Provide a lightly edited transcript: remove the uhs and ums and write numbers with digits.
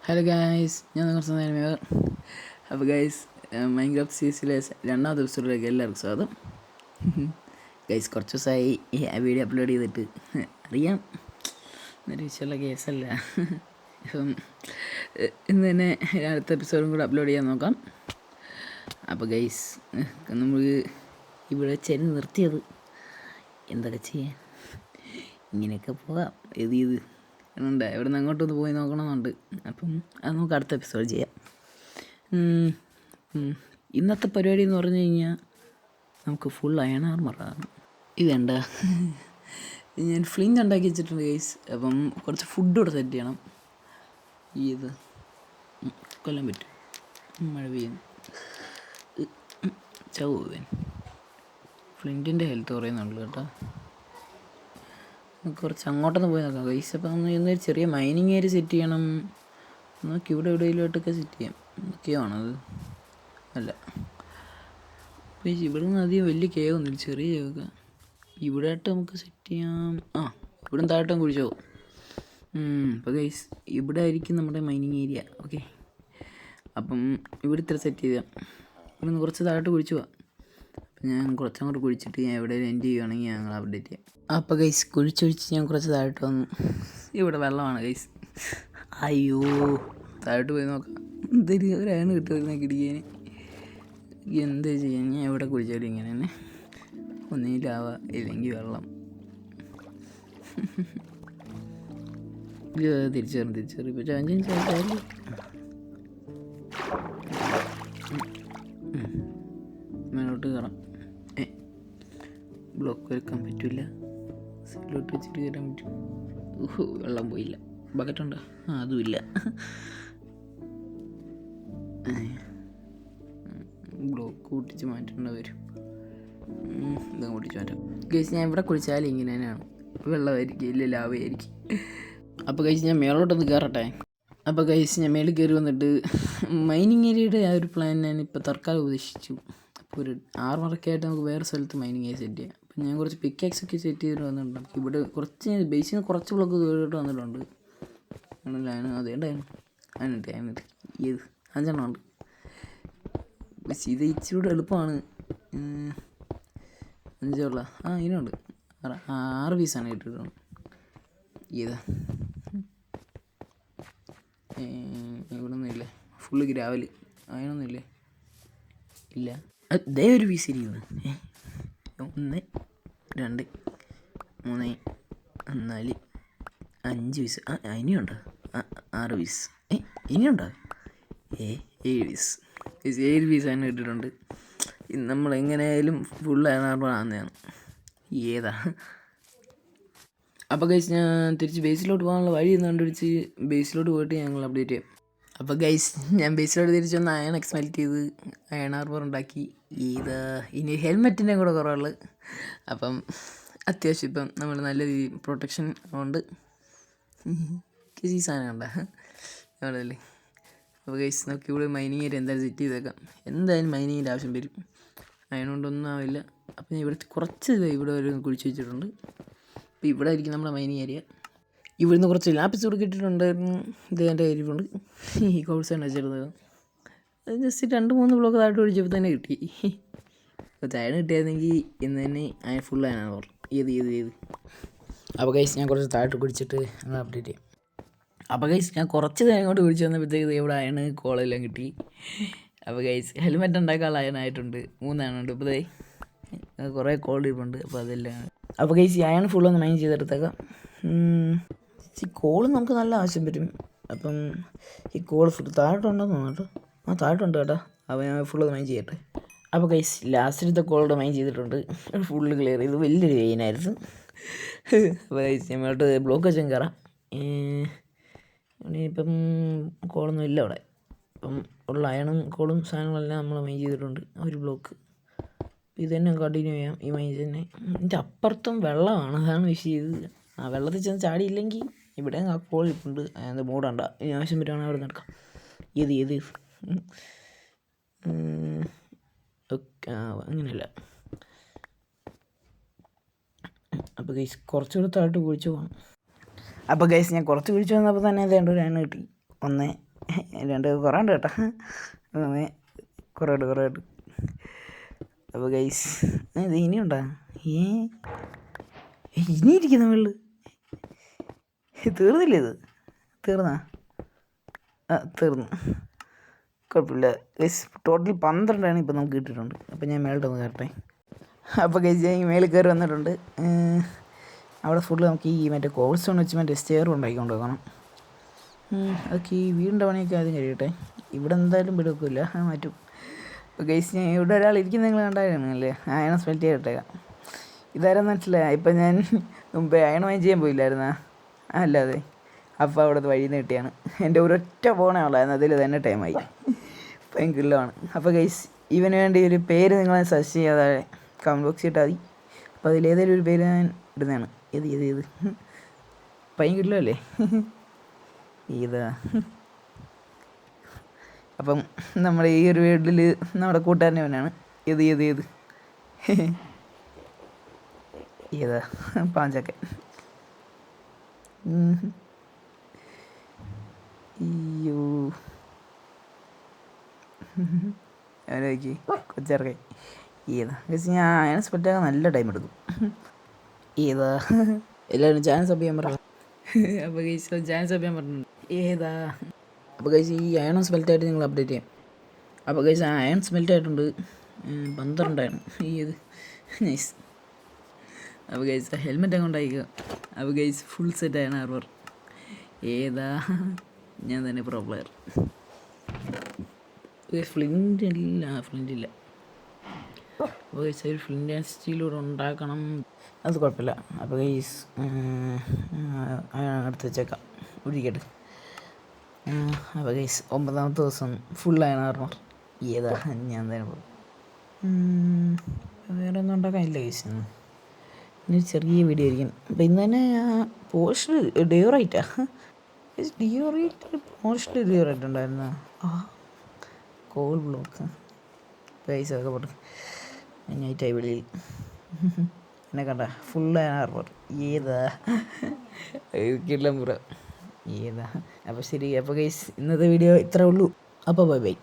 Hello guys, ഞാൻ കുറച്ച് നേരം. അപ്പോൾ ഗൈസ്, മൈൻക്രാഫ്റ്റ് സീരീസിലെ രണ്ടാമത്തെ എപ്പിസോഡിലേക്ക് എല്ലാവർക്കും സ്വാഗതം. ഗൈസ്, കുറച്ച് ദിവസമായി ഈ വീഡിയോ അപ്ലോഡ് ചെയ്തിട്ട്. അറിയാം, എന്നൊരു വിഷയമുള്ള കേസല്ല. ഇപ്പം ഇന്ന് തന്നെ അടുത്ത എപ്പിസോഡും കൂടെ അപ്ലോഡ് ചെയ്യാൻ നോക്കാം. അപ്പോൾ ഗൈസ്, നമ്മൾ ഇവിടെ ചെന്ന് നിർത്തിയത് എന്തൊക്കെ ചെയ്യാൻ, ഇങ്ങനെയൊക്കെ പോകാം. ഇത് ഉണ്ട്, ഇവിടെ നിന്ന് അങ്ങോട്ടൊന്ന് പോയി നോക്കണമെന്നുണ്ട്. അപ്പം അത് നമുക്ക് അടുത്ത എപ്പിസോഡ് ചെയ്യാം. ഇന്നത്തെ പരിപാടി എന്ന് പറഞ്ഞു കഴിഞ്ഞാൽ നമുക്ക് ഫുൾ അയൺ ആർമറാണ്. ഇതുണ്ട, ഞാൻ ഫ്ലിൻ്റ് ഉണ്ടാക്കി വെച്ചിട്ടുണ്ട് ഗൈസ്. അപ്പം കുറച്ച് ഫുഡ് കൂടെ സെറ്റ് ചെയ്യണം. ഇത് കൊല്ലാൻ പറ്റും, മഴ പെയ്യുന്നു. ചൗവൻ ഫ്ലിൻറ്റിൻ്റെ ഹെൽത്ത് കുറയുന്നുള്ളൂ കേട്ടോ. കുറച്ച് അങ്ങോട്ടൊന്ന് പോയി നോക്കാം ഗൈസ്. അപ്പം ഇന്നൊരു ചെറിയ മൈനിങ് ഏരിയ സെറ്റ് ചെയ്യണം. നമുക്ക് ഇവിടെ എവിടെയെങ്കിലുമായിട്ടൊക്കെ സെറ്റ് ചെയ്യാം. ഒക്കെയാണത് അല്ല, ഇവിടെ നിന്ന് അധികം വലിയ കേവ് ഒന്നുമില്ല, ചെറിയ കേവൊക്കെ. ഇവിടെ ആയിട്ട് നമുക്ക് സെറ്റ് ചെയ്യാം. ഇവിടെ താഴോട്ടും കുഴിച്ചോ. അപ്പോൾ ഗൈസ്, ഇവിടെ ആയിരിക്കും നമ്മുടെ മൈനിങ് ഏരിയ. ഓക്കെ, അപ്പം ഇവിടെ ഇത്ര സെറ്റ് ചെയ്യാം. ഇവിടെ നിന്ന് കുറച്ച് താഴോട്ട് കുഴിച്ചു പോവാം. ഞാൻ കുറച്ചങ്ങോട്ട് കുഴിച്ചിട്ട് ഞാൻ എവിടെയെങ്കിലും എൻഡ് ചെയ്യുകയാണെങ്കിൽ ഞങ്ങൾ അപ്ഡേറ്റ് ചെയ്യാം. അപ്പോൾ ഗൈസ്, കുഴിച്ചൊഴിച്ച് ഞാൻ കുറച്ച് താഴോട്ട് വന്നു. ഇവിടെ വെള്ളമാണ് ഗൈസ്. അയ്യോ, താഴോട്ട് പോയി നോക്കാം. എന്തൊരു ഒരാണ് കിട്ടുമായിരുന്നു കിടിക്കാൻ. എന്താ ചെയ്യാൻ, ഞാൻ എവിടെ കുഴിച്ചാലും ഇങ്ങനെ തന്നെ. ഒന്നിലാവ, ഇല്ലെങ്കിൽ വെള്ളം. തിരിച്ചേറി ഇപ്പോൾ ചാഞ്ചാൻ ചേർത്താല് മേലോട്ട് കയറാം. ബ്ലോക്ക് വെക്കാൻ പറ്റില്ല, സൈഡിലോട്ട് വെച്ചിട്ട് കയറാൻ പറ്റും. വെള്ളം പോയില്ല. ബക്കറ്റുണ്ടോ? അതുമില്ല. ബ്ലോക്ക് കൂട്ടിച്ച് മാറ്റേണ്ട വരും. ഇതങ്ങ് കൂട്ടിച്ച് മാറ്റാം ഗൈസ്. ഞാൻ ഇവിടെ കുളിച്ചാലും ഇങ്ങനെ തന്നെയാണ്, വെള്ളമായിരിക്കും, ഇല്ല ലാവയായിരിക്കും. അപ്പോൾ ഗൈസ്, ഞാൻ മേളോട്ടൊന്ന് കയറട്ടെ. അപ്പോൾ ഗൈസ്, ഞാൻ മേളിൽ കയറി വന്നിട്ട് മൈനിങ് ഏരിയയുടെ ആ ഒരു പ്ലാൻ ഞാൻ ഇപ്പോൾ തൽക്കാലം ഉപദേശിച്ചു. അപ്പോൾ ഒരു ആർമറൊക്കെ ആയിട്ട് നമുക്ക് വേറെ സ്ഥലത്ത് മൈനിങ് ഏരിയ സെറ്റ് ചെയ്യാം. അപ്പം ഞാൻ കുറച്ച് പിക്കാക്സൊക്കെ സെറ്റ് ചെയ്തിട്ട് വന്നിട്ടുണ്ട്. ഇവിടെ കുറച്ച് ബേസിൽ നിന്ന് കുറച്ച് ബ്ലോക്ക് ദൂരോട്ട് വന്നിട്ടുണ്ട്. ആണല്ലോ, അതേണ്ടായിരുന്നു. അതിനിട്ട് ഏത് 5 ഉണ്ട്. പക്ഷേ ഇത് ഇച്ചിരി എളുപ്പമാണ്. 5 ഇതിനുണ്ട് 6 പീസാണ് കിട്ടിയിട്ടുണ്ട്. ഏതാ ഇവിടെ ഒന്നും ഇല്ലേ? ഫുള്ള് ഗ്രാവൽ, അതിനൊന്നും ഇല്ലേ? ഇല്ല, അതേ ഒരു പീസ് ഇരിക്കുന്നു. 1 2 3 4 5 പീസ്. ഇനിയുണ്ടോ? 6 പീസ്. ഇനിയുണ്ടോ? 7 പീസ്. 7 പീസ് തന്നെ ഇട്ടിട്ടുണ്ട്. നമ്മൾ എങ്ങനെയായാലും ഫുൾ ആണെന്നാണ്. ഏതാ? അപ്പോൾ ഗൈസ്, ഞാൻ തിരിച്ച് ബേസിലോട്ട് പോകാനുള്ള വഴി ഒന്ന് കണ്ടുപിടിച്ച് ബേസിലോട്ട് പോയിട്ട് ഞങ്ങൾ അപ്ഡേറ്റ് ചെയ്യാം. അപ്പോൾ ഗൈസ്, ഞാൻ ബേസിലോട്ട് തിരിച്ച് വന്ന് അയൺ എക്സ്മെൽറ്റ് ചെയ്ത് അയൺ ആർമർ ഉണ്ടാക്കി. ഇനി ഹെൽമെറ്റിൻ്റെ കൂടെ കുറവുള്ളത്. അപ്പം അത്യാവശ്യം ഇപ്പം നമ്മൾ നല്ല രീതിയിൽ പ്രൊട്ടക്ഷൻ ഉണ്ട്. ഈ സാധനം ഉണ്ടോ അവിടെയല്ലേ? അപ്പോൾ ഗൈസ്, നമുക്ക് ഇവിടെ മൈനിങ് ഏരിയ എന്തായാലും സെറ്റ് ചെയ്തേക്കാം. എന്തായാലും മൈനിങ്ങിൻ്റെ ആവശ്യം വരും, അതിനോണ്ടൊന്നും ആവില്ല. അപ്പം ഇവിടെ കുറച്ച് ഇവിടെ ഒരു കുഴിച്ച് വെച്ചിട്ടുണ്ട്. അപ്പോൾ ഇവിടെ ആയിരിക്കും നമ്മുടെ മൈനിങ് ഏരിയ. ഇവിടുന്ന് കുറച്ച് ലാപ്പിസ് കൂടെ കിട്ടിയിട്ടുണ്ടായിരുന്നു. ഇത് എൻ്റെ കയ്യിലുണ്ട്. ഈ കോഴ്സ് തന്നെ വെച്ചിരുന്നത്. അത് ജസ്റ്റ് 2-3 ബ്ലോക്ക് താഴോട്ട് ഒഴിച്ചപ്പോൾ തന്നെ കിട്ടി. അപ്പോൾ ചായ കിട്ടിയായിരുന്നെങ്കിൽ ഇന്ന് തന്നെ ഫുൾ ആയാണ് പറഞ്ഞു. ഏത് അപ്പോൾ ഗൈസ്, ഞാൻ കുറച്ച് താഴോട്ട് കുടിച്ചിട്ട് ഞങ്ങൾ അപ്ഡേറ്റ് ചെയ്യാം. അപ്പോൾ ഗൈസ്, ഞാൻ കുറച്ച് നേരം കൊണ്ട് കുടിച്ച് വന്നപ്പോഴത്തേക്ക് ഇവിടെ അയണ് കോളെല്ലാം കിട്ടി. അപ്പോൾ ഗൈസ്, ഹെൽമെറ്റ് ഉണ്ടാക്കാനുള്ള അയണായിട്ടുണ്ട്. 3 അയണുണ്ട്. ഇപ്പോൾ കുറേ കോൾ ഇരിപ്പുണ്ട്. അപ്പോൾ അതെല്ലാം. അപ്പോൾ ഗൈസ്, ഈ അയൺ ഫുള്ളൊന്ന് മൈൻ ചെയ്തെടുത്തേക്കാം. ഈ കോള് നമുക്ക് നല്ല ആവശ്യം വരും. അപ്പം ഈ കോള് ഫുൾ താഴോട്ടുണ്ടെന്ന് തോന്നുന്നു കേട്ടോ. താഴോട്ടുണ്ട് കേട്ടോ. അപ്പോൾ ഞാൻ ഫുള്ളൊന്ന് മൈൻ ചെയ്യട്ടെ. അപ്പോൾ ഗൈസ്, ലാസ്റ്റിലത്തെ കോളോട് മൈൻ ചെയ്തിട്ടുണ്ട്. ഫുള്ള് ക്ലിയർ ചെയ്ത് വലിയൊരു വെയിനായിരുന്നു. അപ്പോൾ ഗൈസ്, ഞാൻ മേലോട്ട് ബ്ലോക്ക് വെച്ചാൽ കയറാം. ഇനിയിപ്പം കോളൊന്നും ഇല്ല അവിടെ. അപ്പം ഉള്ള അയണും കോളും സാധനങ്ങളെല്ലാം നമ്മൾ മൈൻ ചെയ്തിട്ടുണ്ട്. ഒരു ബ്ലോക്ക് ഇത് തന്നെ കണ്ടിന്യൂ ചെയ്യാം. ഈ മൈൻ തന്നെ ഇതിൻ്റെ അപ്പുറത്തും വെള്ളമാണ്, അതാണ് വിഷയം. ഇത് വെള്ളത്തിൽ ചെന്ന് ചാടിയില്ലെങ്കിൽ ഇവിടെ ആ കോൾ ഇപ്പുണ്ട്. അത് മൂടണ്ട, ഇനി ആവശ്യം വരുവാണെങ്കിൽ അവിടെ നടക്കാം. ഏത് ഓക്കെ, അങ്ങനെയല്ല. അപ്പോൾ ഗൈസ്, കുറച്ചുകൂടെ താഴോട്ട് കുഴിച്ച് പോകാം. അപ്പോൾ ഗൈസ്, ഞാൻ കുറച്ച് കുഴിച്ച് വന്നപ്പോൾ തന്നെ അതേണ്ട ഒരു അയൺ കിട്ടി. 1 രണ്ട് കുറേ ഉണ്ട് കേട്ടോ, കുറേ ഉണ്ട്. അപ്പോൾ ഗൈസ് ഇത് ഇനിയുണ്ടോ? ഇനി ഇരിക്കുന്ന വെള്ളി തീർന്നില്ലേ? ഇത് തീർന്നാ? തീർന്നു, കുഴപ്പമില്ല ഗൈസ്. ടോട്ടൽ 12 ഇപ്പോൾ നമുക്ക് കിട്ടിയിട്ടുണ്ട്. അപ്പോൾ ഞാൻ മേളിൽ ഒന്ന് കയറട്ടെ. അപ്പോൾ ഗൈസ് ഞാൻ മേളിൽ കയറി വന്നിട്ടുണ്ട്. അവിടെ ഫുള്ള് നമുക്ക് ഈ മറ്റേ കോൾ സ്റ്റോൺ വെച്ച് മറ്റേ സ്റ്റെയർ ഉണ്ടാക്കിക്കൊണ്ട് വെക്കണം. അതൊക്കെ ഈ വീടിൻ്റെ പണിയൊക്കെ ആദ്യം കഴിയട്ടെ. ഇവിടെ എന്തായാലും പിടിക്കില്ല, മാറ്റും. അപ്പോൾ ഗൈസ് ഞാൻ ഇവിടെ ഒരാൾ ഇരിക്കുന്ന നിങ്ങൾ കണ്ടായിരുന്നല്ലേ, അയണ സ്മെൽറ്റ് ചെയ്തിട്ടേക്കാം. ഇതാരെന്ന് മനസ്സിലായ? ഇപ്പം ഞാൻ മുമ്പേ അയണമായി ചെയ്യാൻ പോയില്ലായിരുന്നാ? അല്ലാതെ അപ്പോൾ അവിടെ വഴി നീട്ടിയാണ്. എൻ്റെ ഒരൊറ്റ ഫോണേ ഉള്ളായിരുന്നു, അതിൽ തന്നെ ടൈമായി. ഭയങ്കരമാണ്. അപ്പോൾ ഗൈസ് ഇവന് വേണ്ടി ഒരു പേര് നിങ്ങളെ സജസ്റ്റ് ചെയ്യാതെ കമൻറ്റ് ബോക്സിൽ ഇട്ടാൽ മതി. അപ്പോൾ അതിലേതെങ്കിലും ഒരു പേര് ഞാൻ ഇടുന്നതാണ്. ഏത് ഭയങ്കര അല്ലേ ഇതാ. അപ്പം നമ്മുടെ ഈ ഒരു വീട്ടിൽ നമ്മുടെ കൂട്ടുകാരനെ അവനാണ്. ഏത് ഏതാ പാഞ്ചൊക്കെ. അയ്യോ അവനോക്കി കൊച്ചിറക്കി. ഏതാ ഗൈസ് ഞാൻ അയണ സ്പെറ്റാക്കാൻ നല്ല ടൈം എടുക്കും. ഏതാ എല്ലാവരും ചാൻസ് അപ്പ് ചെയ്യാൻ പറഞ്ഞു. അപ്പോൾ ഗൈസ് ചാൻസ് അപ്പ് ചെയ്യാൻ പറഞ്ഞിട്ടുണ്ട്. ഏതാ? അപ്പോൾ ഗൈസ് ഈ അയൺ സ്മെൽറ്റായിട്ട് നിങ്ങൾ അപ്ഡേറ്റ് ചെയ്യാം. അപ്പോൾ ഗൈസ് അയൺ സ്മെൽറ്റായിട്ടുണ്ട് 12 ഏത് നൈസ്. അപ്പോൾ ഗൈസ് ഹെൽമെറ്റ് അങ്ങ് ഉണ്ടായിക്കുക. അപ്പോൾ ഗൈസ് ഫുൾ സെറ്റ് ആണ് ആർവർ. ഏതാ? ഞാൻ തന്നെ പ്രോ പ്ലെയർ. ഫ്ലിൻ്റ് ഇല്ല. അപ്പോൾ ഗൈസ് ഒരു ഫ്ലിൻ്റ് ആൻഡ് സ്റ്റീലൂടെ ഉണ്ടാക്കണം. അത് കുഴപ്പമില്ല. അപ്പോൾ ഗൈസ് എടുത്ത് വെച്ചേക്കാം, ഒഴിക്കട്ടെ. അപ്പോൾ ഗൈസ് 9ാമത്തെ ദിവസം ഫുള്ളാണ് ആർമർ. ഏതാ? ഞാൻ തന്നെ പോകും. വേറെ ഒന്നും ഉണ്ടാക്കാനില്ല ഗൈസ്. ഇനി ചെറിയ വീഡിയോ ആയിരിക്കും. അപ്പോൾ ഇന്ന് തന്നെ പോസ്റ്റ് ഡിയോറൈറ്റാ ഡിയോറൈറ്റ് ഉണ്ടായിരുന്ന കോൾ ബ്ലോക്ക് ഗൈസ് അതൊക്കെ പോട്ടെ. നൈറ്റായി വെളിയിൽ എന്നെ കണ്ട ഫുള്ളാണ് ആർമർ. ഏതാ? കിട്ടില്ല പുറ. ഏതാ? അപ്പോൾ ശരി. അപ്പോൾ ഗൈസ് ഇന്നത്തെ വീഡിയോ ഇത്രേ ഉള്ളൂ. അപ്പോൾ ബൈ.